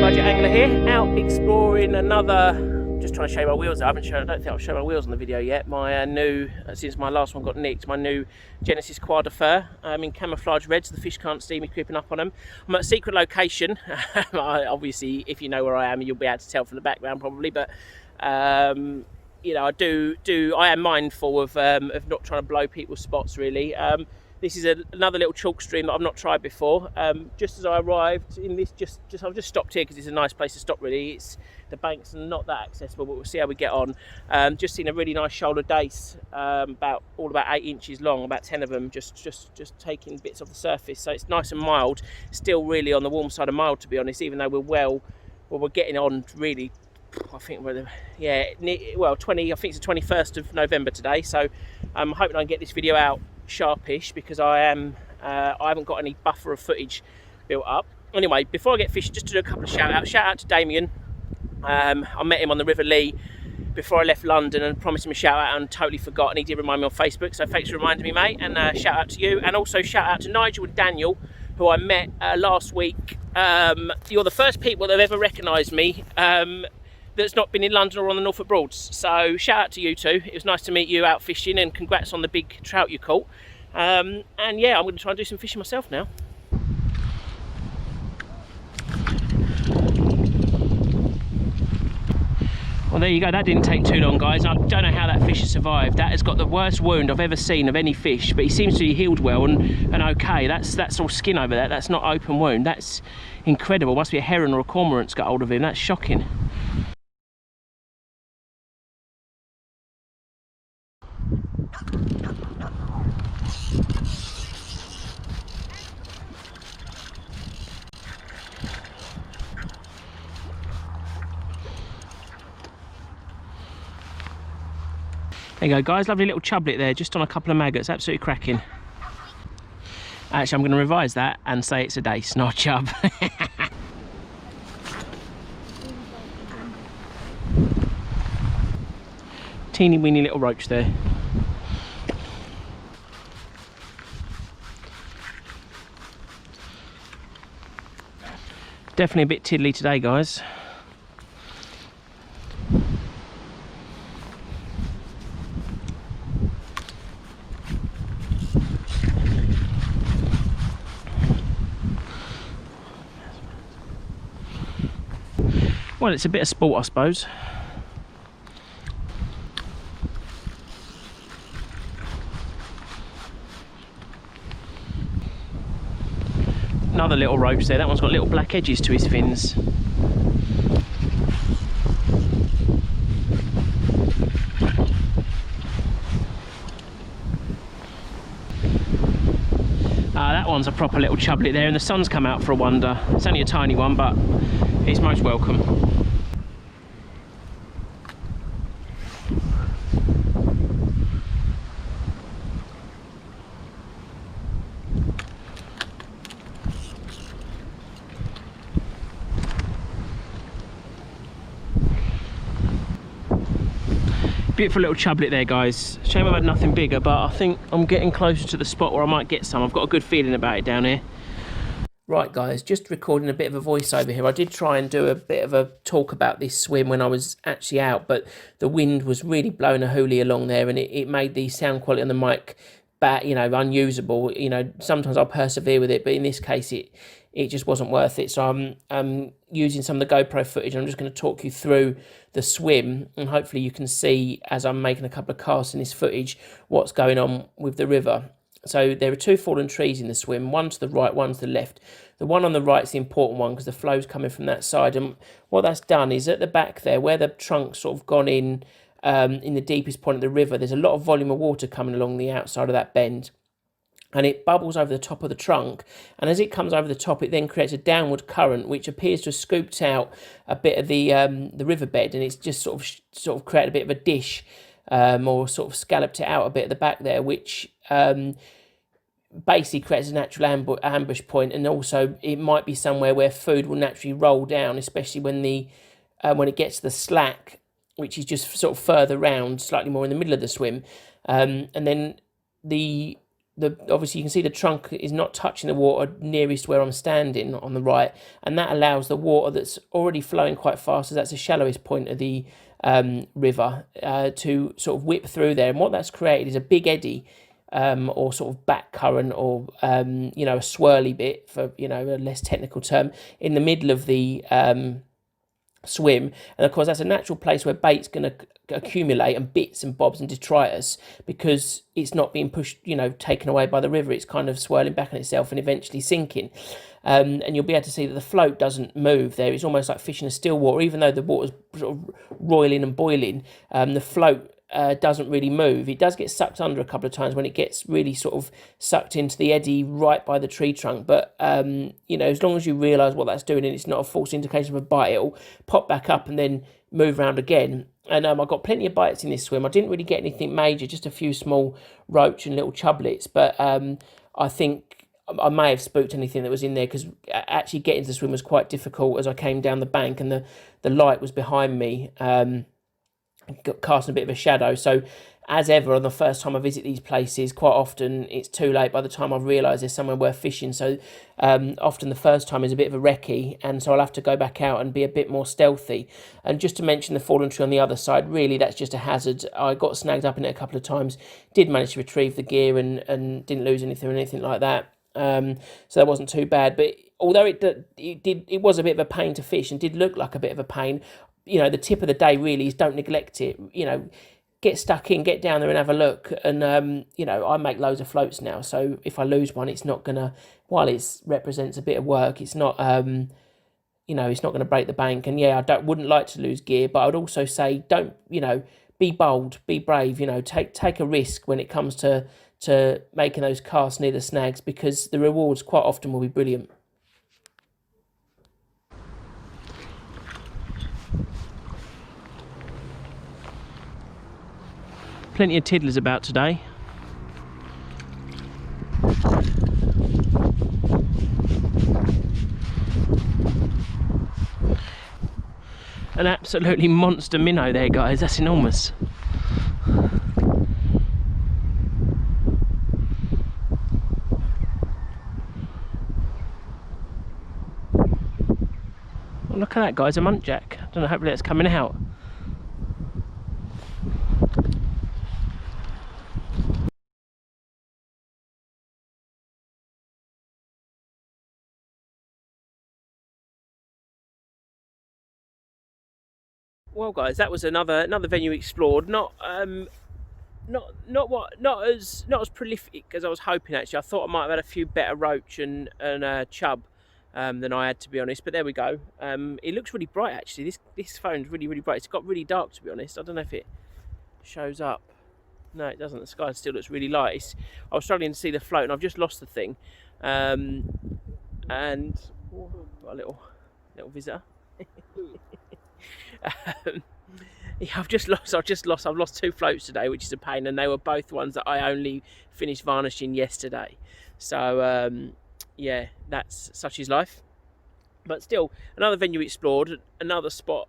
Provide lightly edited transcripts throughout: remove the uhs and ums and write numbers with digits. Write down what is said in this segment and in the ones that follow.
Budget Angler here, out exploring another, just trying to show my wheels. I don't think I've shown my wheels on the video yet. My new, since my last one got nicked, my new Genesis Quad de Fur in camouflage red, so the fish can't see me creeping up on them. I'm at a secret location. Obviously, if you know where I am, you'll be able to tell from the background probably, but you know, I am mindful of not trying to blow people's spots really. This is another little chalk stream that I've not tried before. Just as I arrived in this, I've just stopped here because it's a nice place to stop really. The banks are not that accessible, but we'll see how we get on. Just seen a really nice shoulder dace, about 8 inches long, about 10 of them, just taking bits off the surface. So it's nice and mild, still really on the warm side of mild to be honest, even though we're getting on really. I think we're 20. I think it's the 21st of November today. So I'm hoping I can get this video out sharpish because I haven't got any buffer of footage built up. Anyway, before I get fishing, just to do a couple of shout outs to Damien. I met him on the River Lee before I left London and promised him a shout out and totally forgot, and he did remind me on Facebook, so thanks for reminding me, mate. And shout out to you, and also shout out to Nigel and Daniel, who I met last week. You're the first people that have ever recognised me that's not been in London or on the Norfolk Broads, so shout out to you two. It was nice to meet you out fishing, and congrats on the big trout you caught. And yeah, I'm going to try and do some fishing myself now. Well, there you go. That didn't take too long, guys. I don't know how that fish has survived. That has got the worst wound I've ever seen of any fish, but he seems to be healed well and okay. That's all skin over there. That's not open wound. That's incredible. Must be a heron or a cormorant's got hold of him. That's shocking. There you go, guys, lovely little chublet there, just on a couple of maggots, absolutely cracking. Actually, I'm going to revise that and say it's a dace, not a chub. Teeny weeny little roach there. Definitely a bit tiddly today, guys. Well, it's a bit of sport, I suppose. Another little roach there. That one's got little black edges to his fins. That one's a proper little chublet there, and the sun's come out for a wonder. It's only a tiny one, but it's most welcome. Beautiful little chublet there, guys. Shame I've had nothing bigger, but I think I'm getting closer to the spot where I might get some. I've got a good feeling about it down here. Right, guys, just recording a bit of a voiceover here. I did try and do a bit of a talk about this swim when I was actually out, but the wind was really blowing a hoolie along there, and it made the sound quality on the mic unusable. You know, sometimes I'll persevere with it, but in this case it just wasn't worth it. So I'm using some of the GoPro footage. I'm just going to talk you through the swim, and hopefully you can see as I'm making a couple of casts in this footage what's going on with the river. So there are two fallen trees in the swim, one to the right, one to the left. The one on the right is the important one because the flow's coming from that side, and what that's done is at the back there where the trunk's sort of gone in the deepest point of the river, there's a lot of volume of water coming along the outside of that bend, and it bubbles over the top of the trunk, and as it comes over the top it then creates a downward current which appears to have scooped out a bit of the riverbed, and it's just sort of created a bit of a dish, or sort of scalloped it out a bit at the back there, which basically creates a natural ambush point, and also it might be somewhere where food will naturally roll down, especially when it gets to the slack, which is just sort of further round, slightly more in the middle of the swim, and then the obviously you can see the trunk is not touching the water nearest where I'm standing on the right, and that allows the water that's already flowing quite fast, as that's the shallowest point of the river, to sort of whip through there. And what that's created is a big eddy, or sort of back current, or a swirly bit, for a less technical term, in the middle of the swim. And of course that's a natural place where bait's going to accumulate, and bits and bobs and detritus, because it's not being pushed, taken away by the river. It's kind of swirling back on itself and eventually sinking. And you'll be able to see that the float doesn't move there. It's almost like fishing in still water. Even though the water's sort of roiling and boiling, the float doesn't really move. It does get sucked under a couple of times when it gets really sort of sucked into the eddy right by the tree trunk. But, as long as you realise what that's doing and it's not a false indication of a bite, it'll pop back up and then move around again. And I got plenty of bites in this swim. I didn't really get anything major, just a few small roach and little chublets. But I think I may have spooked anything that was in there, because actually getting to the swim was quite difficult as I came down the bank, and the light was behind me, casting a bit of a shadow. So as ever, on the first time I visit these places, quite often it's too late by the time I've realised there's somewhere worth fishing. So often the first time is a bit of a recce, and so I'll have to go back out and be a bit more stealthy. And just to mention the fallen tree on the other side, really that's just a hazard. I got snagged up in it a couple of times, did manage to retrieve the gear, and didn't lose anything or anything like that. So that wasn't too bad. But although it was a bit of a pain to fish, and did look like a bit of a pain, the tip of the day really is don't neglect it. Get stuck in, get down there and have a look. And I make loads of floats now, so if I lose one, it's not gonna, while it represents a bit of work, it's not it's not gonna break the bank. And I wouldn't like to lose gear, but I would also say don't, be bold, be brave, take a risk when it comes to making those casts near the snags, because the rewards quite often will be brilliant. Plenty of tiddlers about today. An absolutely monster minnow there, guys. That's enormous. Well, look at that, guys, a muntjac. I don't know, hopefully it's coming out. Well, guys, that was another venue explored. Not as prolific as I was hoping. Actually, I thought I might have had a few better roach and chub than I had, to be honest. But there we go. It looks really bright, actually. This phone's really, really bright. It's got really dark, to be honest. I don't know if it shows up. No, it doesn't. The sky still looks really light. I was struggling to see the float, and I've just lost the thing. And got a little visitor. I've lost 2 floats today, which is a pain, and they were both ones that I only finished varnishing yesterday. So that's such is life. But still, another venue explored, another spot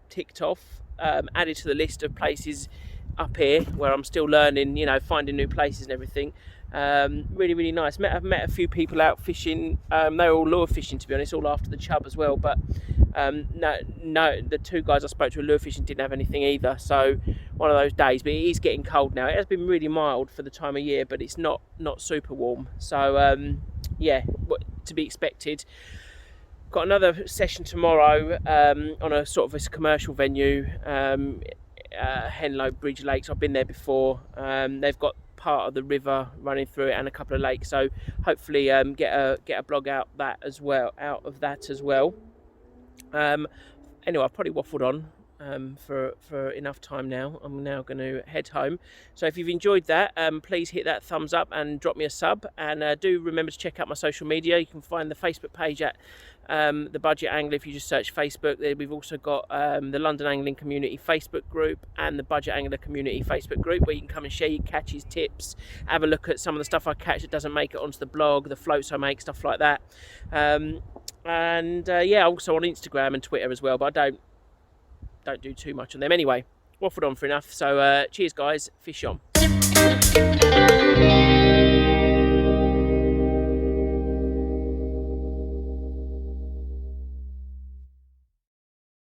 ticked off, added to the list of places up here where I'm still learning, finding new places and everything. Really, really nice. I've met a few people out fishing. They were all lure fishing, to be honest, all after the chub as well. But no, the 2 guys I spoke to were lure fishing didn't have anything either. So one of those days. But it is getting cold now. It has been really mild for the time of year, but it's not super warm. So to be expected. Got another session tomorrow on a sort of a commercial venue, Henlow Bridge Lakes. I've been there before. They've got part of the river running through it and a couple of lakes, so hopefully get a blog out of that as well. Anyway, I've probably waffled on for enough time now. I'm now going to head home. So if you've enjoyed that, please hit that thumbs up and drop me a sub, and do remember to check out my social media. You can find the Facebook page at The Budget Angler if you just search Facebook. We've also got the London Angling Community Facebook group and the Budget Angler Community Facebook group, where you can come and share your catches, tips, have a look at some of the stuff I catch that doesn't make it onto the blog, the floats I make, stuff like that. Also on Instagram and Twitter as well, but I don't do too much on them anyway. Waffled on for enough. So cheers, guys. Fish on.